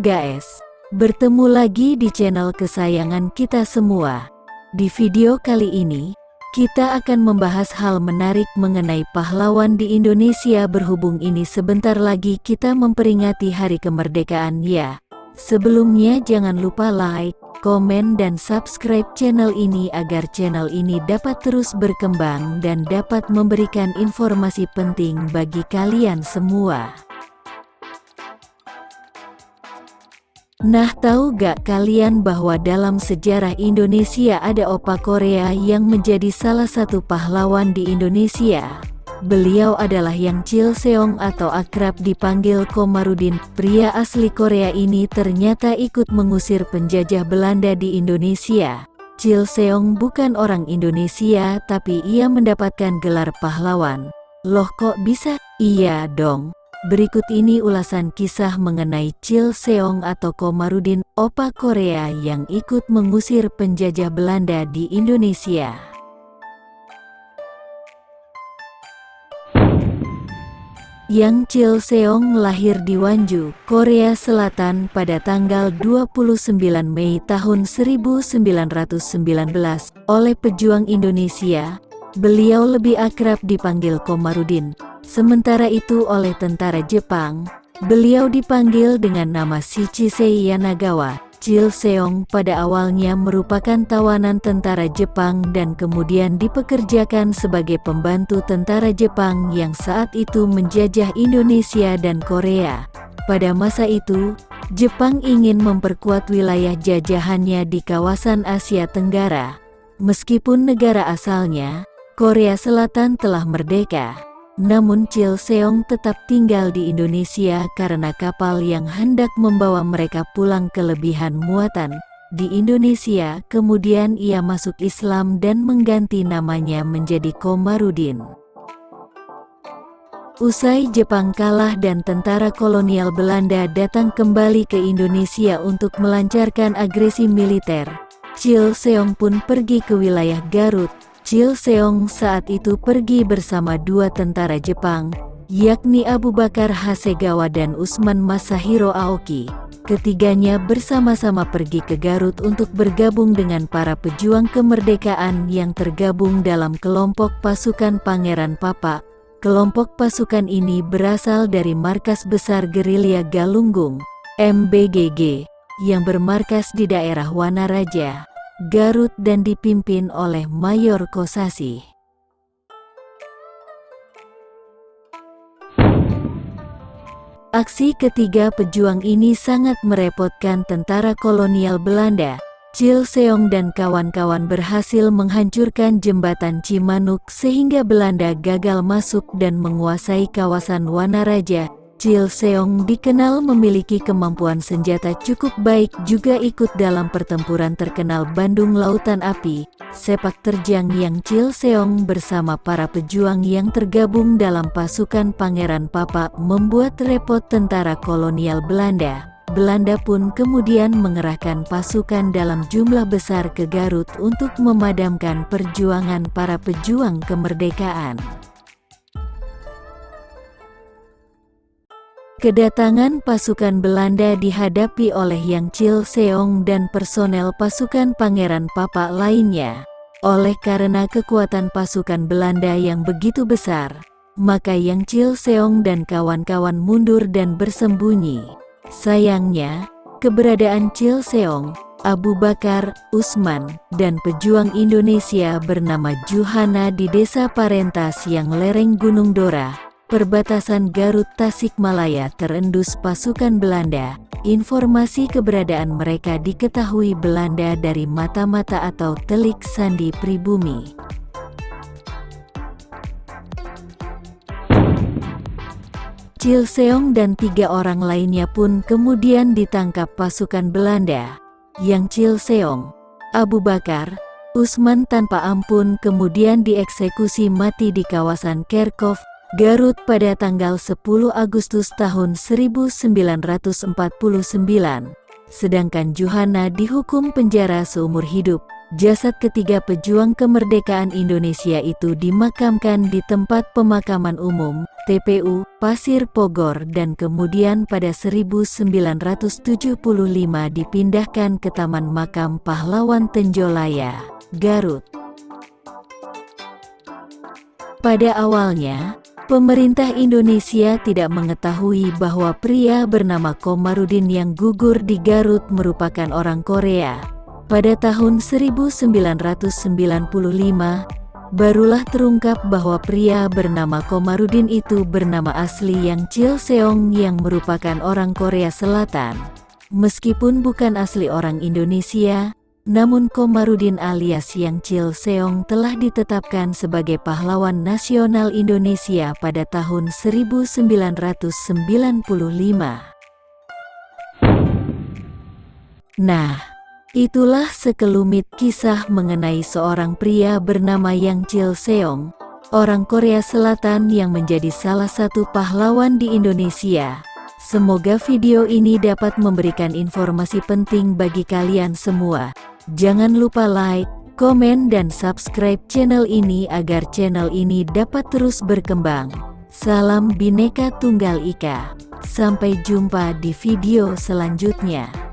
guys, bertemu lagi di channel kesayangan kita semua. Di video kali ini, kita akan membahas hal menarik mengenai pahlawan di Indonesia. Berhubung ini sebentar lagi kita memperingati hari kemerdekaan ya. Sebelumnya jangan lupa like, komen dan subscribe channel ini agar channel ini dapat terus berkembang dan dapat memberikan informasi penting bagi kalian semua. Nah, tahu gak kalian bahwa dalam sejarah Indonesia ada Opa Korea yang menjadi salah satu pahlawan di Indonesia? Beliau adalah Yang Chilseong atau akrab dipanggil Komarudin. Pria asli Korea ini ternyata ikut mengusir penjajah Belanda di Indonesia. Chilseong bukan orang Indonesia, tapi ia mendapatkan gelar pahlawan. Loh, kok bisa? Iya dong. Berikut ini ulasan kisah mengenai Chilseong atau Komarudin, Opa Korea yang ikut mengusir penjajah Belanda di Indonesia. Yang Chilseong lahir di Wonju, Korea Selatan pada tanggal 29 Mei tahun 1919 oleh pejuang Indonesia. Beliau lebih akrab dipanggil Komarudin. Sementara itu oleh tentara Jepang, beliau dipanggil dengan nama Shichisei Yanagawa. Chilseong pada awalnya merupakan tawanan tentara Jepang dan kemudian dipekerjakan sebagai pembantu tentara Jepang yang saat itu menjajah Indonesia dan Korea. Pada masa itu, Jepang ingin memperkuat wilayah jajahannya di kawasan Asia Tenggara. Meskipun negara asalnya, Korea Selatan telah merdeka. Namun Chilseong tetap tinggal di Indonesia karena kapal yang hendak membawa mereka pulang kelebihan muatan di Indonesia. Kemudian ia masuk Islam dan mengganti namanya menjadi Komarudin. Usai Jepang kalah dan tentara kolonial Belanda datang kembali ke Indonesia untuk melancarkan agresi militer, Chilseong pun pergi ke wilayah Garut. Chilseong saat itu pergi bersama dua tentara Jepang, yakni Abu Bakar Hasegawa dan Usman Masahiro Aoki. Ketiganya bersama-sama pergi ke Garut untuk bergabung dengan para pejuang kemerdekaan yang tergabung dalam kelompok pasukan Pangeran Papa. Kelompok pasukan ini berasal dari Markas Besar Gerilya Galunggung, MBGG, yang bermarkas di daerah Wanaraja, Garut dan dipimpin oleh Mayor Kosasih. Aksi ketiga pejuang ini sangat merepotkan tentara kolonial Belanda. Chilseong dan kawan-kawan berhasil menghancurkan jembatan Cimanuk sehingga Belanda gagal masuk dan menguasai kawasan Wanaraja. Chilseong dikenal memiliki kemampuan senjata cukup baik, juga ikut dalam pertempuran terkenal Bandung Lautan Api, sepak terjang yang Chilseong bersama para pejuang yang tergabung dalam pasukan Pangeran Papa membuat repot tentara kolonial Belanda. Belanda pun kemudian mengerahkan pasukan dalam jumlah besar ke Garut untuk memadamkan perjuangan para pejuang kemerdekaan. Kedatangan pasukan Belanda dihadapi oleh Yang Chilseong dan personel pasukan Pangeran Papa lainnya. Oleh karena kekuatan pasukan Belanda yang begitu besar, maka Yang Chilseong dan kawan-kawan mundur dan bersembunyi. Sayangnya, keberadaan Chilseong, Abu Bakar, Usman, dan pejuang Indonesia bernama Juhana di desa Parentas yang lereng Gunung Dora, perbatasan Garut Tasikmalaya terendus pasukan Belanda. Informasi keberadaan mereka diketahui Belanda dari mata-mata atau telik sandi pribumi. Chilseong dan 3 orang lainnya pun kemudian ditangkap pasukan Belanda. Yang Chilseong, Abu Bakar, Usman tanpa ampun kemudian dieksekusi mati di kawasan Kerkhof, Garut pada tanggal 10 Agustus tahun 1949, sedangkan Juhana dihukum penjara seumur hidup. Jasad ketiga pejuang kemerdekaan Indonesia itu dimakamkan di tempat pemakaman umum, TPU, Pasir Pogor dan kemudian pada 1975 dipindahkan ke Taman Makam Pahlawan Tenjolaya, Garut. Pada awalnya, pemerintah Indonesia tidak mengetahui bahwa pria bernama Komarudin yang gugur di Garut merupakan orang Korea. Pada tahun 1995, barulah terungkap bahwa pria bernama Komarudin itu bernama asli Yang Chil-seong yang merupakan orang Korea Selatan. Meskipun bukan asli orang Indonesia, namun Komarudin alias Yang Chil-seong telah ditetapkan sebagai pahlawan nasional Indonesia pada tahun 1995. Nah, itulah sekelumit kisah mengenai seorang pria bernama Yang Chil-seong, orang Korea Selatan yang menjadi salah satu pahlawan di Indonesia. Semoga video ini dapat memberikan informasi penting bagi kalian semua. Jangan lupa like, komen dan subscribe channel ini agar channel ini dapat terus berkembang. Salam Bhinneka Tunggal Ika. Sampai jumpa di video selanjutnya.